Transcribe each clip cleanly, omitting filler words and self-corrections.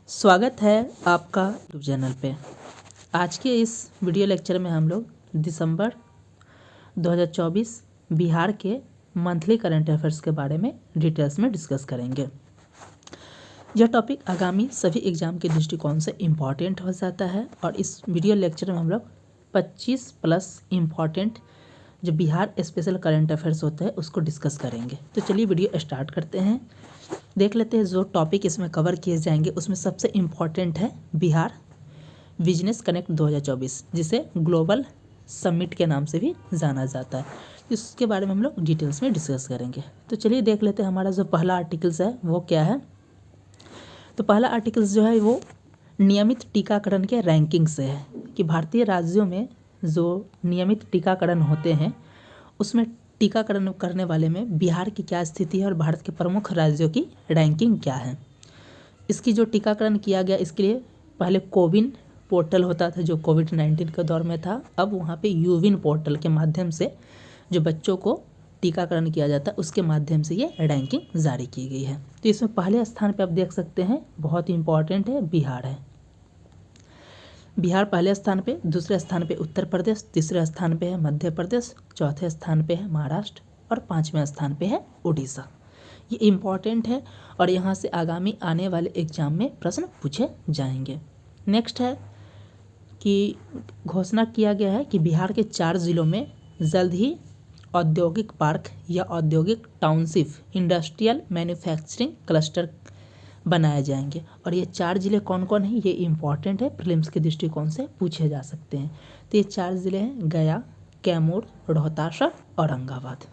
स्वागत है आपका यूट्यूब चैनल पे। आज के इस वीडियो लेक्चर में हम लोग दिसंबर 2024 बिहार के मंथली करंट अफेयर्स के बारे में डिटेल्स में डिस्कस करेंगे। यह टॉपिक आगामी सभी एग्जाम के दृष्टिकोण से इम्पॉर्टेंट हो जाता है और इस वीडियो लेक्चर में हम लोग 25 प्लस इम्पॉर्टेंट जो बिहार स्पेशल करंट अफेयर्स होते हैं उसको डिस्कस करेंगे। तो चलिए वीडियो स्टार्ट करते हैं। देख लेते हैं जो टॉपिक इसमें कवर किए जाएंगे। उसमें सबसे इम्पॉर्टेंट है बिहार बिजनेस कनेक्ट 2024, जिसे ग्लोबल समिट के नाम से भी जाना जाता है। इसके बारे में हम लोग डिटेल्स में डिस्कस करेंगे। तो चलिए देख लेते हैं हमारा जो पहला आर्टिकल्स है वो क्या है। तो पहला आर्टिकल्स जो है वो नियमित टीकाकरण के रैंकिंग से है कि भारतीय राज्यों में जो नियमित टीकाकरण होते हैं उसमें टीकाकरण करने वाले में बिहार की क्या स्थिति है और भारत के प्रमुख राज्यों की रैंकिंग क्या है। इसकी जो टीकाकरण किया गया, इसके लिए पहले कोविन पोर्टल होता था जो कोविड-19 के दौर में था। अब वहाँ पे यूविन पोर्टल के माध्यम से जो बच्चों को टीकाकरण किया जाता है उसके माध्यम से ये रैंकिंग जारी की गई है। तो इसमें पहले स्थान पर आप देख सकते हैं, बहुत ही इंपॉर्टेंट है, बिहार है। बिहार पहले स्थान पे, दूसरे स्थान पे उत्तर प्रदेश, तीसरे स्थान पे है मध्य प्रदेश, चौथे स्थान पे है महाराष्ट्र और पांचवें स्थान पे है उड़ीसा। ये इम्पॉर्टेंट है और यहाँ से आगामी आने वाले एग्जाम में प्रश्न पूछे जाएंगे। नेक्स्ट है कि घोषणा किया गया है कि बिहार के 4 जिलों में जल्द ही औद्योगिक पार्क या औद्योगिक टाउनशिप इंडस्ट्रियल मैन्युफैक्चरिंग क्लस्टर बनाए जाएंगे। और ये 4 ज़िले कौन कौन हैं ये इम्पॉर्टेंट है, प्रीलिम्स के दृष्टिकोण से पूछे जा सकते हैं। तो ये 4 ज़िले हैं गया, कैमूर, रोहतास और औरंगाबाद।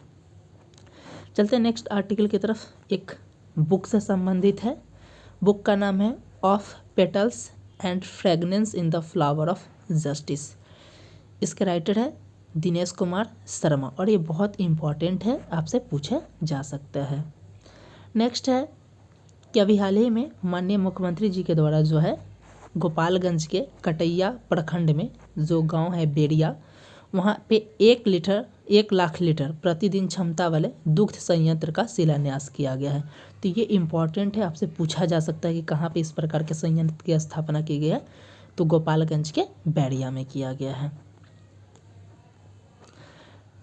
चलते हैं नेक्स्ट आर्टिकल की तरफ। एक बुक से संबंधित है। बुक का नाम है of petals and fragrance in the flower of justice. इसके राइटर है दिनेश कुमार शर्मा और ये बहुत इम्पॉर्टेंट है, आपसे पूछा जा सकता है। नेक्स्ट है कि अभी हाल ही में माननीय मुख्यमंत्री जी के द्वारा जो है गोपालगंज के कटैया प्रखंड में जो गांव है बेरिया, वहां पे 1 लाख लीटर प्रतिदिन क्षमता वाले दुग्ध संयंत्र का शिलान्यास किया गया है। तो ये इम्पॉर्टेंट है, आपसे पूछा जा सकता है कि कहाँ पे इस प्रकार के संयंत्र की स्थापना की गई है। तो गोपालगंज के बैरिया में किया गया है।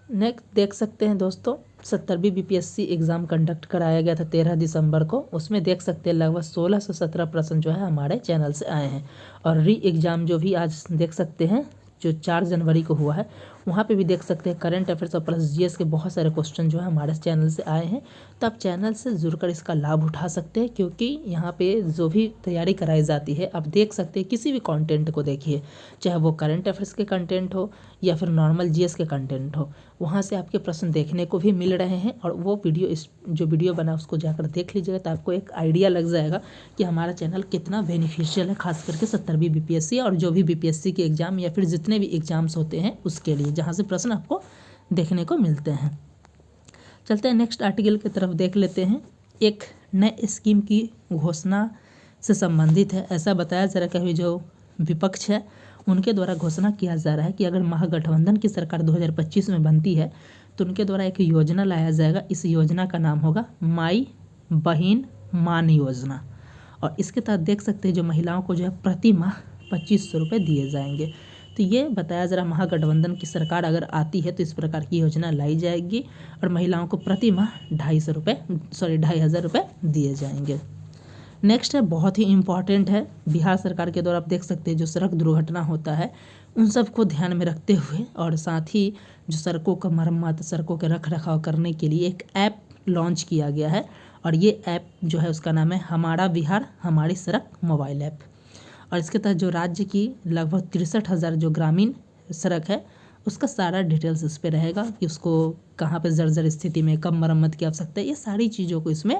नेक्स्ट देख सकते हैं दोस्तों, 70वीं बीपीएससी एग्ज़ाम कंडक्ट कराया गया था 13 दिसंबर को। उसमें देख सकते हैं लगभग 16 से 17 प्रश्न जो है हमारे चैनल से आए हैं। और री एग्ज़ाम जो भी आज देख सकते हैं जो 4 जनवरी को हुआ है, वहाँ पे भी देख सकते हैं करंट अफेयर्स और प्लस जीएस के बहुत सारे क्वेश्चन जो है हमारे चैनल से आए हैं। तो आप चैनल से जुड़कर इसका लाभ उठा सकते हैं, क्योंकि यहाँ पे जो भी तैयारी कराई जाती है आप देख सकते हैं, किसी भी कंटेंट को देखिए, चाहे वो करंट अफेयर्स के कंटेंट हो या फिर नॉर्मल जीएस के कंटेंट हो, वहाँ से आपके प्रश्न देखने को भी मिल रहे हैं। और वो वीडियो इस जो वीडियो बना उसको जाकर देख लीजिएगा तो आपको एक आइडिया लग जाएगा कि हमारा चैनल कितना बेनिफिशियल है, खास करके 70वीं बीपीएससी और जो भी बीपीएससी के एग्ज़ाम या फिर जितने भी एग्ज़ाम्स होते हैं उसके लिए, जहाँ से प्रश्न आपको देखने को मिलते हैं। चलते हैं नेक्स्ट आर्टिकल की तरफ, देख लेते हैं। एक नए स्कीम की घोषणा से संबंधित है। ऐसा बताया जा रहा है कि जो विपक्ष है उनके द्वारा घोषणा किया जा रहा है कि अगर महागठबंधन की सरकार 2025 में बनती है तो उनके द्वारा एक योजना लाया जाएगा। इस योजना का नाम होगा माई बहिन मान योजना। और इसके तहत देख सकते हैं जो महिलाओं को जो है प्रति माह 2500 रुपये दिए जाएंगे। तो ये बताया जा रहा, महागठबंधन की सरकार अगर आती है तो इस प्रकार की योजना लाई जाएगी और महिलाओं को प्रति माह 2,500 रुपये दिए जाएंगे। नेक्स्ट है, बहुत ही इम्पॉर्टेंट है, बिहार सरकार के द्वारा आप देख सकते हैं जो सड़क दुर्घटना होता है उन सब को ध्यान में रखते हुए और साथ ही जो सड़कों का मरम्मत, सड़कों के रख रखाव करने के लिए एक ऐप लॉन्च किया गया है। और ये ऐप जो है उसका नाम है हमारा बिहार हमारी सड़क मोबाइल ऐप। और इसके तहत जो राज्य की लगभग 63,000 जो ग्रामीण सड़क है उसका सारा डिटेल्स इस पर रहेगा कि उसको कहाँ पे जर्जर स्थिति में कब मरम्मत की आवश्यकता है, ये सारी चीज़ों को इसमें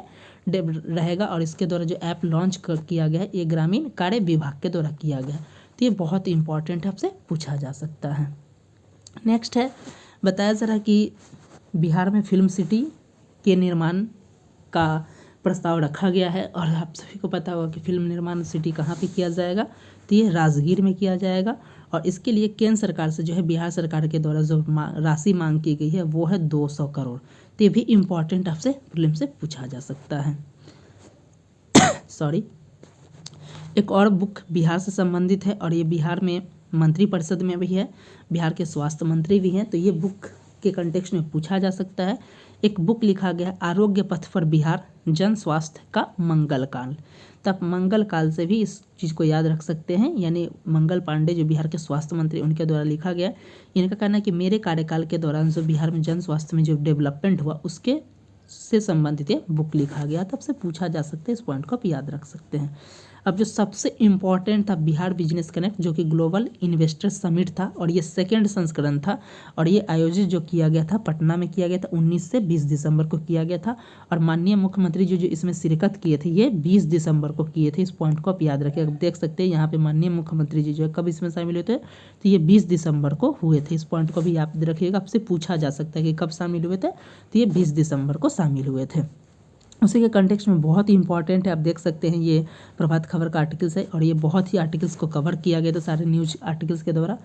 रहेगा। और इसके द्वारा जो ऐप लॉन्च किया गया है ये ग्रामीण कार्य विभाग के द्वारा किया गया है। तो ये बहुत इंपॉर्टेंट है, आपसे पूछा जा सकता है। नेक्स्ट है, बताया जा रहा कि बिहार में फिल्म सिटी के निर्माण का प्रस्ताव रखा गया है। और आप सभी को पता होगा कि फिल्म निर्माण सिटी कहाँ पे किया जाएगा, तो ये राजगीर में किया जाएगा। और इसके लिए केंद्र सरकार से जो है बिहार सरकार के द्वारा जो राशि मांग की गई है वो है 200 करोड़। तो ये भी इम्पॉर्टेंट आपसे प्रीलिम से पूछा जा सकता है। सॉरी। एक और बुक बिहार से संबंधित है और ये बिहार में मंत्रिपरिषद में भी है, बिहार के स्वास्थ्य मंत्री भी हैं, तो ये बुक के कंटेक्स्ट में पूछा जा सकता है। एक बुक लिखा गया है आरोग्य पथ पर बिहार, जन स्वास्थ्य का मंगल काल। तो आप मंगल काल से भी इस चीज़ को याद रख सकते हैं, यानी मंगल पांडे जो बिहार के स्वास्थ्य मंत्री उनके द्वारा लिखा गया। इनका कहना है कि मेरे कार्यकाल के दौरान जो बिहार में जन स्वास्थ्य में जो डेवलपमेंट हुआ उसके से संबंधित ये बुक लिखा गया, तब से पूछा जा सकता है, इस पॉइंट को आप याद रख सकते हैं। अब जो सबसे इम्पॉर्टेंट था बिहार बिजनेस कनेक्ट, जो कि ग्लोबल इन्वेस्टर समिट था और ये सेकेंड संस्करण था और ये आयोजित जो किया गया था पटना में किया गया था, 19 से 20 दिसंबर को किया गया था और माननीय मुख्यमंत्री जो इसमें शिरकत किए थे ये 20 दिसंबर को किए थे। इस पॉइंट को आप याद रखिए। आप देख सकते हैं यहाँ पे माननीय मुख्यमंत्री जी जो है कब इसमें शामिल हुए थे, तो ये 20 दिसंबर को हुए थे। इस पॉइंट को भी याद रखिएगा, आपसे पूछा जा सकता है कि कब शामिल हुए थे, तो ये 20 दिसंबर को शामिल हुए थे। उसी के कंटेक्स्ट में बहुत ही इंपॉर्टेंट है, आप देख सकते हैं ये प्रभात खबर का आर्टिकल्स है और ये बहुत ही आर्टिकल्स को कवर किया गया था सारे न्यूज आर्टिकल्स के द्वारा।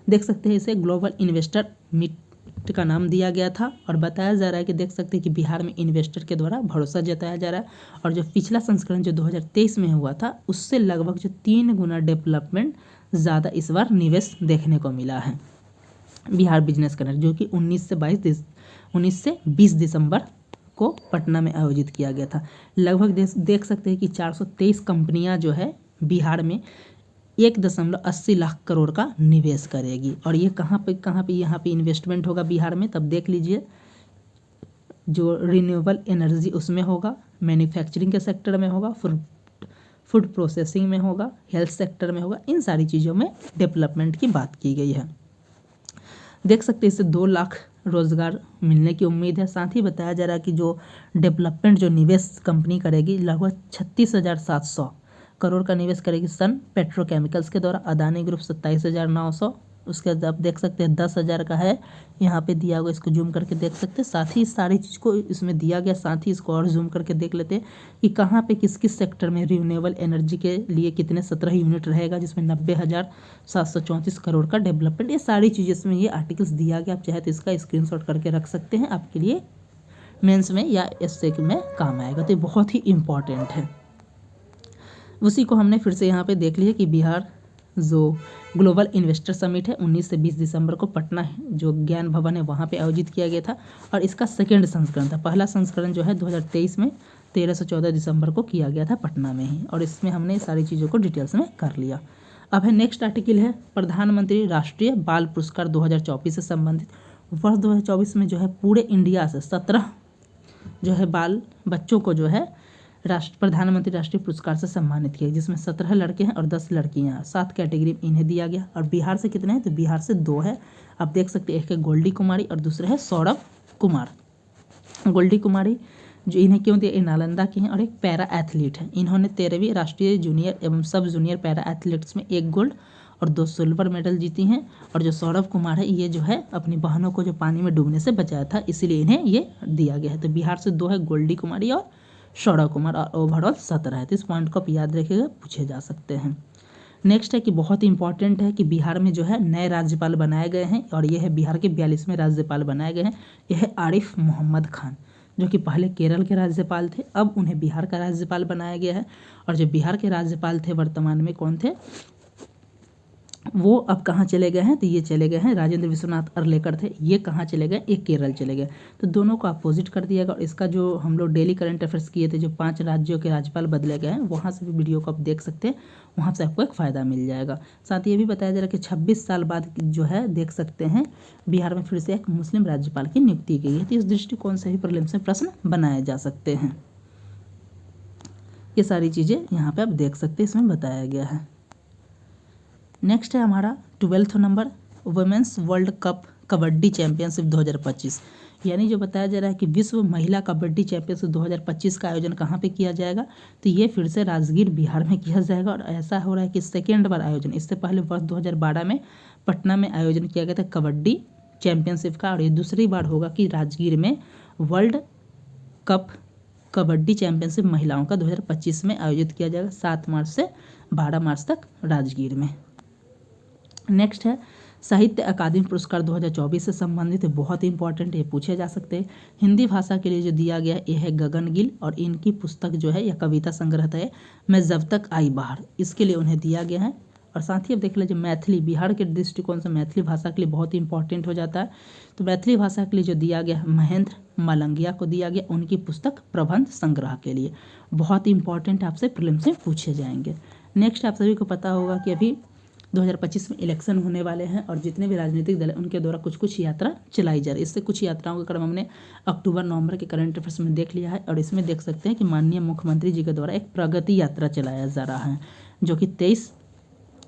देख सकते हैं इसे ग्लोबल इन्वेस्टर मीट का नाम दिया गया था और बताया जा रहा है कि देख सकते हैं कि बिहार में इन्वेस्टर के द्वारा भरोसा जताया जा रहा है और जो पिछला संस्करण जो 2023 में हुआ था उससे लगभग जो 3 गुना डेवलपमेंट ज़्यादा इस बार निवेश देखने को मिला है। बिहार बिजनेस कनेक्ट जो कि 19 से 20 दिसंबर को पटना में आयोजित किया गया था। लगभग देख सकते हैं कि 423 कंपनियां जो है बिहार में 1.80 लाख करोड़ का निवेश करेगी और ये कहाँ पे यहाँ पे इन्वेस्टमेंट होगा बिहार में, तब देख लीजिए। जो रिन्यूएबल एनर्जी उसमें होगा, मैन्युफैक्चरिंग के सेक्टर में होगा, फूड प्रोसेसिंग में होगा, हेल्थ सेक्टर में होगा, इन सारी चीज़ों में डेवलपमेंट की बात की गई है। देख सकते हैं इससे 2 लाख रोजगार मिलने की उम्मीद है। साथ ही बताया जा रहा है कि जो डेवलपमेंट जो निवेश कंपनी करेगी लगभग 36,700 करोड़ का निवेश करेगी सन पेट्रोकेमिकल्स के द्वारा। अदानी ग्रुप 27,900, उसके बाद आप देख सकते हैं 10,000 का है यहाँ पे दिया हुआ, इसको जूम करके देख सकते हैं। साथ ही सारी चीज़ को इसमें दिया गया, साथ ही इसको और जूम करके देख लेते हैं कि कहाँ पे किस किस सेक्टर में रिन्यूएबल एनर्जी के लिए कितने 17 यूनिट रहेगा, जिसमें 90,734 करोड़ का डेवलपमेंट। ये सारी चीज़ें इसमें ये आर्टिकल्स दिया गया, आप चाहे तो इसका स्क्रीनशॉट करके रख सकते हैं, आपके लिए मेंस में या एसए में काम आएगा। तो ये बहुत ही इम्पॉर्टेंट है। उसी को हमने फिर से यहाँ पे देख लिया कि बिहार जो ग्लोबल इन्वेस्टर समिट है 19 से 20 दिसंबर को पटना जो ज्ञान भवन है वहाँ पे आयोजित किया गया था और इसका सेकेंड संस्करण था। पहला संस्करण जो है 2023 में 13 से 14 दिसंबर को किया गया था पटना में ही और इसमें हमने सारी चीज़ों को डिटेल्स में कर लिया। अब है नेक्स्ट आर्टिकल है प्रधानमंत्री राष्ट्रीय बाल पुरस्कार 2024 से संबंधित। वर्ष 2024 में जो है पूरे इंडिया से 17 जो है बाल बच्चों को जो है प्रधानमंत्री राष्ट्रीय पुरस्कार से सम्मानित किया, जिसमें 17 लड़के हैं और 10 लड़कियां हैं। 7 कैटेगरी इन्हें दिया गया और बिहार से कितने हैं, तो बिहार से 2 है। आप देख सकते हैं, एक है गोल्डी कुमारी और दूसरे है सौरभ कुमार। गोल्डी कुमारी जो इन्हें क्यों दिया, ये नालंदा की हैं और एक पैरा एथलीट है। इन्होंने 13वीं राष्ट्रीय जूनियर एवं सब जूनियर पैरा एथलीट्स में 1 गोल्ड और 2 सिल्वर मेडल जीती हैं। और जो सौरभ कुमार है ये जो है अपनी बहनों को जो पानी में डूबने से बचाया था, इसीलिए इन्हें ये दिया गया है। तो बिहार से 2 है गोल्डी कुमारी और सौरभ कुमार और ओवरऑल 17 है। तो इस पॉइंट को आप याद रखिएगा, पूछे जा सकते हैं। नेक्स्ट है कि बहुत ही इंपॉर्टेंट है कि बिहार में जो है नए राज्यपाल बनाए गए हैं और ये है बिहार के 42वें राज्यपाल बनाए गए हैं। यह है आरिफ मोहम्मद खान, जो कि पहले केरल के राज्यपाल थे, अब उन्हें बिहार का राज्यपाल बनाया गया है। और जो बिहार के राज्यपाल थे वर्तमान में कौन थे, वो अब कहाँ चले गए हैं, तो ये चले गए हैं राजेंद्र विश्वनाथ अर्लेकर थे, ये कहाँ चले गए, एक केरल चले गए। तो दोनों को अपोजिट कर दिया गया। और इसका जो हम लोग डेली करंट अफेयर्स किए थे, जो 5 राज्यों के राज्यपाल बदले गए हैं, वहाँ से भी वीडियो को आप देख सकते हैं, वहाँ से आपको एक फ़ायदा मिल जाएगा। साथ ही ये भी बताया जा रहा है कि 26 साल बाद जो है देख सकते हैं बिहार में फिर से एक मुस्लिम राज्यपाल की नियुक्ति की गई है। तो इस दृष्टिकोण से भी प्रीलिम्स में प्रश्न बनाए जा सकते हैं। ये सारी चीज़ें यहाँ पर आप देख सकते हैं, इसमें बताया गया है। नेक्स्ट है हमारा 12वां number women's world cup kabaddi championship 2025, यानी जो बताया जा रहा है कि विश्व महिला कबड्डी चैंपियनशिप 2025 का आयोजन कहाँ पे किया जाएगा, तो ये फिर से राजगीर बिहार में किया जाएगा। और ऐसा हो रहा है कि सेकेंड बार आयोजन, इससे पहले वर्ष 2012 में पटना में आयोजन किया गया था कबड्डी चैंपियनशिप का, और ये दूसरी बार होगा कि राजगीर में वर्ल्ड कप कबड्डी चैंपियनशिप महिलाओं का 2025 में आयोजित किया जाएगा 7 मार्च से 12 मार्च तक राजगीर में। नेक्स्ट है साहित्य अकादमी पुरस्कार 2024 से संबंधित है, बहुत इंपॉर्टेंट, ये पूछे जा सकते हैं। हिंदी भाषा के लिए जो दिया गया है ये है गगन गिल, और इनकी पुस्तक जो है यह कविता संग्रह है मैं जब तक आई बाहर, इसके लिए उन्हें दिया गया है। और साथ ही अब देख लीजिए मैथिली, बिहार के दृष्टिकोण से मैथिली भाषा के लिए बहुत इंपॉर्टेंट हो जाता है। तो मैथिली भाषा के लिए जो दिया गया है महेंद्र मलंगिया को दिया गया, उनकी पुस्तक प्रबंध संग्रह के लिए, बहुत इंपॉर्टेंट, आपसे प्रीलिम्स में पूछे जाएंगे। नेक्स्ट आप सभी को पता होगा कि अभी 2025 में इलेक्शन होने वाले हैं और जितने भी राजनीतिक दल हैं उनके द्वारा कुछ कुछ यात्रा चलाई जा रही है। इससे कुछ यात्राओं का क्रम हमने अक्टूबर नवंबर के करंट अफेयर्स में देख लिया है, और इसमें देख सकते हैं कि माननीय मुख्यमंत्री जी के द्वारा एक प्रगति यात्रा चलाया जा रहा है, जो कि 23,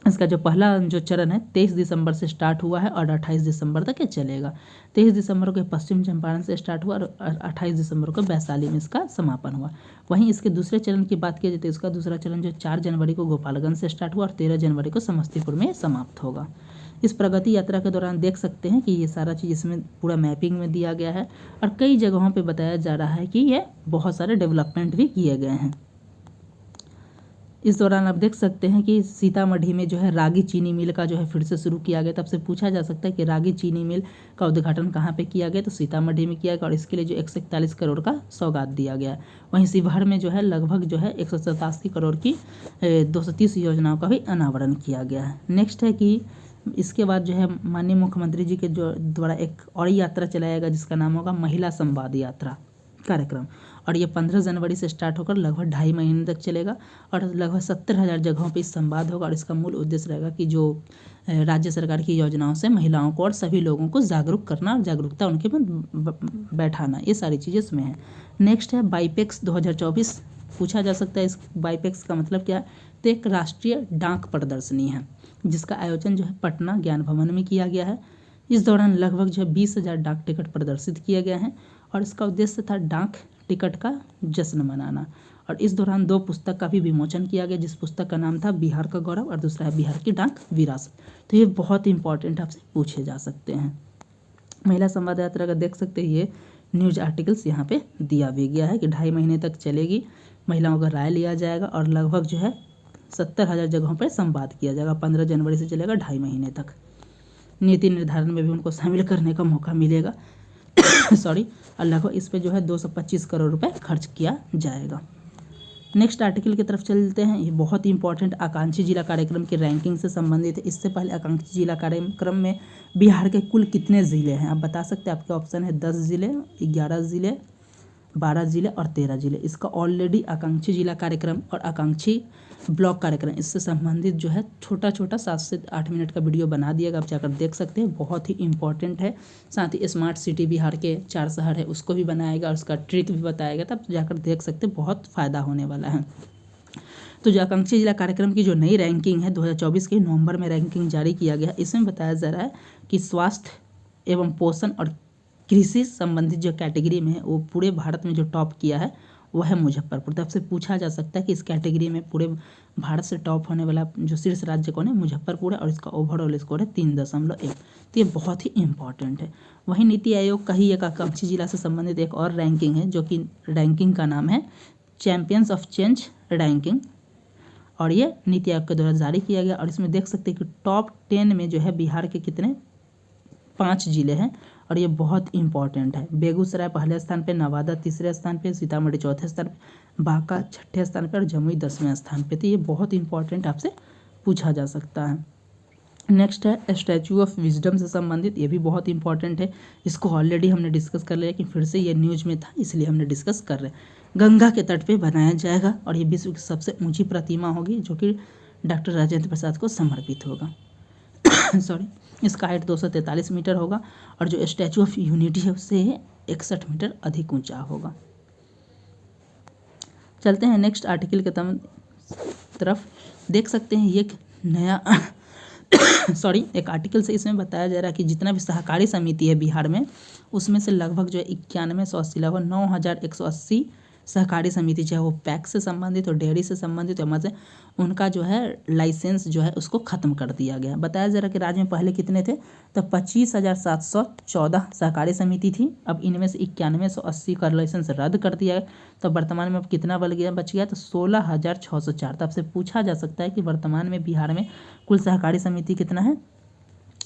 इसका जो पहला जो चरण है 23 दिसंबर से स्टार्ट हुआ है और 28 दिसंबर तक ये चलेगा। 23 दिसंबर को पश्चिम चंपारण से स्टार्ट हुआ और 28 दिसंबर को वैशाली में इसका समापन हुआ। वहीं इसके दूसरे चरण की बात की जाए तो इसका दूसरा चरण जो 4 जनवरी को गोपालगंज से स्टार्ट हुआ और 13 जनवरी को समस्तीपुर में समाप्त होगा। इस प्रगति यात्रा के दौरान देख सकते हैं कि ये सारा चीज़ इसमें पूरा मैपिंग में दिया गया है, और कई जगहों पर बताया जा रहा है कि ये बहुत सारे डेवलपमेंट भी किए गए हैं। इस दौरान आप देख सकते हैं कि सीतामढ़ी में जो है रागी चीनी मिल का जो है फिर से शुरू किया गया। तब से पूछा जा सकता है कि रागी चीनी मिल का उद्घाटन कहाँ पे किया गया, तो सीतामढ़ी में किया गया, और इसके लिए जो 141 करोड़ का सौगात दिया गया है। वहीं शिवहर में जो है लगभग जो है 187 करोड़ की 230 योजनाओं का भी अनावरण किया गया है। नेक्स्ट है कि इसके बाद जो है माननीय मुख्यमंत्री जी के जो द्वारा एक और यात्रा चलाया गया जिसका नाम होगा महिला संवाद यात्रा कार्यक्रम, और ये 15 जनवरी से स्टार्ट होकर लगभग 2.5 महीने तक चलेगा, और लगभग 70,000 जगहों पे इस संवाद होगा। और इसका मूल उद्देश्य रहेगा कि जो राज्य सरकार की योजनाओं से महिलाओं को और सभी लोगों को जागरूक करना और जागरूकता उनके में बैठाना, ये सारी चीज़ें इसमें हैं। नेक्स्ट है बाईपेक्स 2024, पूछा जा सकता है इस बाईपेक्स का मतलब क्या है। तो एक राष्ट्रीय डाक प्रदर्शनी है जिसका आयोजन जो है पटना ज्ञान भवन में किया गया है। इस दौरान लगभग जो है 20,000 डाक टिकट प्रदर्शित किए गए हैं, और इसका उद्देश्य था डाक टिकट का जश्न मनाना। और इस दौरान 2 पुस्तक का भी विमोचन किया गया, जिस पुस्तक का नाम था बिहार का गौरव और दूसरा है बिहार की डाक विरासत। तो ये बहुत इंपॉर्टेंट आपसे पूछे जा सकते हैं। महिला संवाद यात्रा का देख सकते हैं ये न्यूज आर्टिकल्स यहाँ पे दिया भी गया है कि 2.5 महीने तक चलेगी, महिलाओं का राय लिया जाएगा, और लगभग जो है 70,000 जगहों पर संवाद किया जाएगा। 15 जनवरी से चलेगा 2.5 महीने तक। नीति निर्धारण में भी उनको शामिल करने का मौका मिलेगा और लगभग इस पे जो है 225 करोड़ रुपए खर्च किया जाएगा। नेक्स्ट आर्टिकल की तरफ चलते हैं। ये बहुत ही इंपॉर्टेंट आकांक्षी जिला कार्यक्रम की रैंकिंग से संबंधित है। इससे पहले आकांक्षी जिला कार्यक्रम में बिहार के कुल कितने ज़िले हैं आप बता सकते हैं। आपके ऑप्शन है 10 ज़िले, 11 ज़िले, 12 ज़िले और 13 ज़िले। इसका ऑलरेडी आकांक्षी जिला कार्यक्रम और आकांक्षी ब्लॉक कार्यक्रम इससे संबंधित जो है छोटा छोटा 7 से 8 मिनट का वीडियो बना दिएगा, आप जाकर देख सकते हैं, बहुत ही इंपॉर्टेंट है। साथ ही स्मार्ट सिटी बिहार के 4 शहर है उसको भी बनाएगा और उसका ट्रिक भी बताएगा, तब जाकर देख सकते हैं, बहुत फ़ायदा होने वाला है। तो जो आकांक्षी जिला कार्यक्रम की जो नई रैंकिंग है 2024 के नवंबर में रैंकिंग जारी किया गया, इसमें बताया जा रहा है कि स्वास्थ्य एवं पोषण और कृषि संबंधित जो कैटेगरी में है वो पूरे भारत में जो टॉप किया है वह है मुजफ्फरपुर। तब से पूछा जा सकता है कि इस कैटेगरी में पूरे भारत से टॉप होने वाला जो शीर्ष राज्य कौन है, मुजफ्फरपुर है, और इसका ओवरऑल स्कोर है 3.1। तो ये बहुत ही इंपॉर्टेंट है। वहीं नीति आयोग का ही एक आकांक्षी जिला से संबंधित एक और रैंकिंग है, जो कि रैंकिंग का नाम है चैंपियंस ऑफ चेंज रैंकिंग, और ये नीति आयोग के द्वारा जारी किया गया। और इसमें देख सकते हैं कि टॉप 10 में जो है बिहार के कितने 5 जिले हैं, और ये बहुत इंपॉर्टेंट है। बेगूसराय पहले स्थान पे, नवादा तीसरे स्थान पे, सीतामढ़ी चौथे स्थान पे, बांका छठे स्थान पे और जमुई 10वें स्थान पे। तो ये बहुत इंपॉर्टेंट आपसे पूछा जा सकता है। नेक्स्ट है स्टैचू ऑफ विजडम से संबंधित, ये भी बहुत इंपॉर्टेंट है। इसको ऑलरेडी हमने डिस्कस कर लिया, लेकिन फिर से ये न्यूज़ में था इसलिए हमने डिस्कस कर रहे हैं। गंगा के तट पर बनाया जाएगा और ये विश्व की सबसे ऊँची प्रतिमा होगी, जो कि डॉक्टर राजेंद्र प्रसाद को समर्पित होगा। इसका हाइट 243 मीटर होगा, और जो स्टैचू ऑफ यूनिटी है उससे 61 मीटर अधिक ऊंचा होगा। चलते हैं नेक्स्ट आर्टिकल के तरफ। देख सकते हैं ये एक नया एक आर्टिकल से इसमें बताया जा रहा है कि जितना भी सहकारी समिति है बिहार में, उसमें से लगभग जो है 9180 लगभग 9180 सहकारी समिति, चाहे वो पैक्स से संबंधित और डेयरी से संबंधित है, से उनका जो है लाइसेंस जो है उसको ख़त्म कर दिया गया। बताया जा रहा है कि राज्य में पहले कितने थे, तो 25,714 सहकारी समिति थी। अब इनमें से 9180 का लाइसेंस रद्द कर दिया है। तो वर्तमान में अब कितना बच गया, तो 16,604। तब से पूछा जा सकता है कि वर्तमान में बिहार में कुल सहकारी समिति कितना है,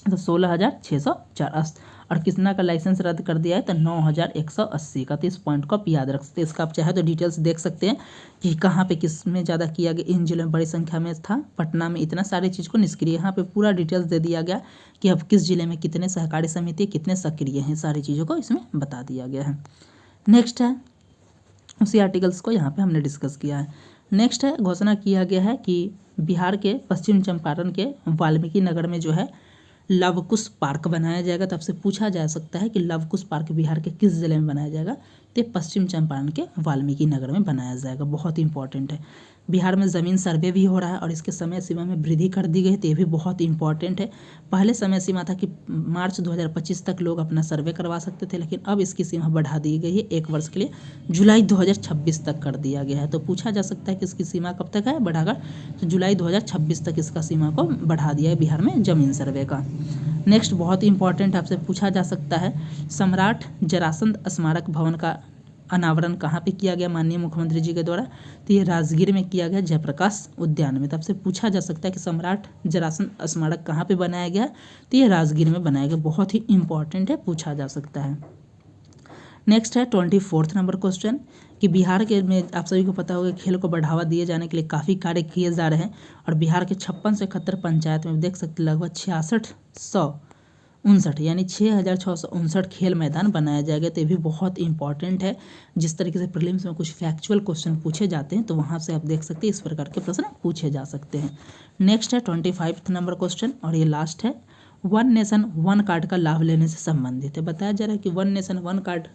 तो 16,604 और कितना का लाइसेंस रद्द कर दिया है तो 9,180 का। तो इस पॉइंट को आप याद रख सकते हैं। इसका आप चाहे तो डिटेल्स देख सकते हैं कि कहाँ पे किस में ज़्यादा किया गया। इन जिलों में बड़ी संख्या में था, पटना में इतना सारी चीज़ को निष्क्रिय, यहाँ पे पूरा डिटेल्स दे दिया गया कि अब किस जिले में कितने सहकारी समिति कितने सक्रिय हैं, सारी चीज़ों को इसमें बता दिया गया है। नेक्स्ट है, उसी आर्टिकल्स को यहाँ पे हमने डिस्कस किया है। नेक्स्ट है, घोषणा किया गया है कि बिहार के पश्चिम चंपारण के वाल्मीकि नगर में जो है लवकुश पार्क बनाया जाएगा। तो आपसे पूछा जा सकता है कि लवकुश पार्क बिहार के किस जिले में बनाया जाएगा, तो पश्चिम चंपारण के वाल्मीकि नगर में बनाया जाएगा। बहुत इंपॉर्टेंट है। बिहार में ज़मीन सर्वे भी हो रहा है और इसके समय सीमा में वृद्धि कर दी गई, तो ये भी बहुत इंपॉर्टेंट है। पहले समय सीमा था कि मार्च 2025 तक लोग अपना सर्वे करवा सकते थे, लेकिन अब इसकी सीमा बढ़ा दी गई है 1 वर्ष के लिए, जुलाई 2026 तक कर दिया गया है। तो पूछा जा सकता है कि इसकी सीमा कब तक है बढ़ाकर, तो जुलाई 2026 तक इसका सीमा को बढ़ा दिया है बिहार में ज़मीन सर्वे का। नेक्स्ट बहुत इंपॉर्टेंट आपसे पूछा जा सकता है, सम्राट जरासंध स्मारक भवन का अनावरण कहाँ पे किया गया माननीय मुख्यमंत्री जी के द्वारा, तो ये राजगीर में किया गया, जयप्रकाश उद्यान में। तब से पूछा जा सकता है कि सम्राट जरासंध स्मारक कहाँ पे बनाया गया, तो ये राजगीर में बनाया गया। बहुत ही इंपॉर्टेंट है, पूछा जा सकता है। नेक्स्ट है 24 नंबर क्वेश्चन कि बिहार के में आप सभी को पता होगा खेल को बढ़ावा दिए जाने के लिए काफ़ी कार्य किए जा रहे हैं और बिहार के 56 से 71 पंचायत में देख सकते लगभग 6659 यानी 6,659 खेल मैदान बनाया जाएगा। तो ये भी बहुत इंपॉर्टेंट है। जिस तरीके से प्रीलिम्स में कुछ फैक्चुअल क्वेश्चन पूछे जाते हैं तो वहाँ से आप देख सकते हैं इस प्रकार के प्रश्न पूछे जा सकते हैं। नेक्स्ट है 25 नंबर क्वेश्चन और ये लास्ट है, वन नेशन वन कार्ड का लाभ लेने से संबंधित है। बताया जा रहा है कि वन नेशन वन कार्ड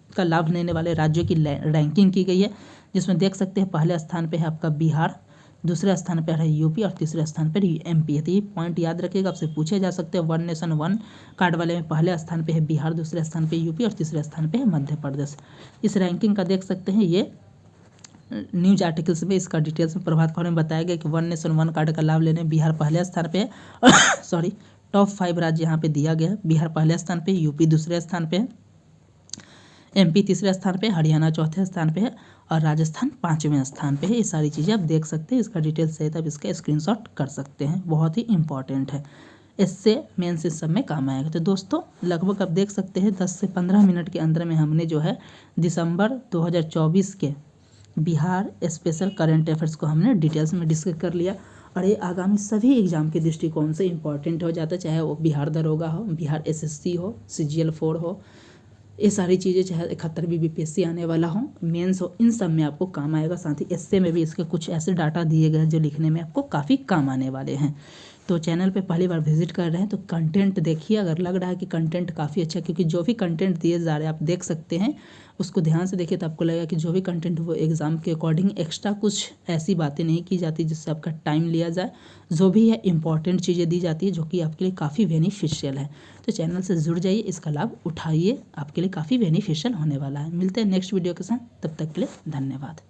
का लाभ लेने वाले राज्यों की रैंकिंग की गई है, जिसमें देख सकते हैं पहले स्थान पे है आपका बिहार, दूसरे स्थान पर है यूपी और तीसरे स्थान पर एमपी है। तो ये पॉइंट याद रखिएगा, आपसे पूछे जा सकते हैं। वन नेशन वन कार्ड वाले में पहले स्थान पे है बिहार, दूसरे स्थान पे यूपी और तीसरे स्थान पे है मध्य प्रदेश। इस रैंकिंग का देख सकते हैं, ये न्यूज आर्टिकल्स में इसका डिटेल्स में प्रभात खबर में बताया गया कि वन नेशन वन कार्ड का लाभ लेने बिहार पहले स्थान पे है सॉरी टॉप 5 राज्य यहाँ पे दिया गया है। बिहार पहले स्थान पे, यूपी दूसरे स्थान पे है, एमपी तीसरे स्थान पे, हरियाणा चौथे स्थान पे है और राजस्थान 5वें स्थान पे है। ये सारी चीज़ें आप देख सकते हैं। इसका डिटेल्स सहित आप इसका स्क्रीनशॉट कर सकते हैं। बहुत ही इंपॉर्टेंट है, इससे मेंस इस सब में काम आएगा। तो दोस्तों लगभग आप देख सकते हैं 10 से 15 मिनट के अंदर में हमने जो है दिसंबर 2024 के बिहार स्पेशल करंट अफेयर्स को हमने डिटेल्स में डिस्कस कर लिया और ये आगामी सभी एग्जाम के दृष्टिकोण से इंपॉर्टेंट हो जाता है, चाहे वो बिहार दरोगा हो, बिहार एसएससी हो, CGL 4 हो, ये सारी चीज़ें, चाहे 71वीं BPSC आने वाला हो, मेंस हो, इन सब में आपको काम आएगा। साथ ही एसए में भी इसके कुछ ऐसे डाटा दिए गए हैं जो लिखने में आपको काफ़ी काम आने वाले हैं। तो चैनल पे पहली बार विजिट कर रहे हैं तो कंटेंट देखिए, अगर लग रहा है कि कंटेंट काफ़ी अच्छा, क्योंकि जो भी कंटेंट दिए जा रहे हैं आप देख सकते हैं, उसको ध्यान से देखिए तो आपको लगेगा कि जो भी कंटेंट वो एग्ज़ाम के अकॉर्डिंग एक्स्ट्रा कुछ ऐसी बातें नहीं की जाती जिससे आपका टाइम लिया जाए। जो भी है इंपॉर्टेंट चीज़ें दी जाती है जो कि आपके लिए काफ़ी बेनिफिशियल है। तो चैनल से जुड़ जाइए, इसका लाभ उठाइए, आपके लिए काफ़ी बेनिफिशियल होने वाला है। मिलते हैं नेक्स्ट वीडियो के साथ, तब तक के लिए धन्यवाद।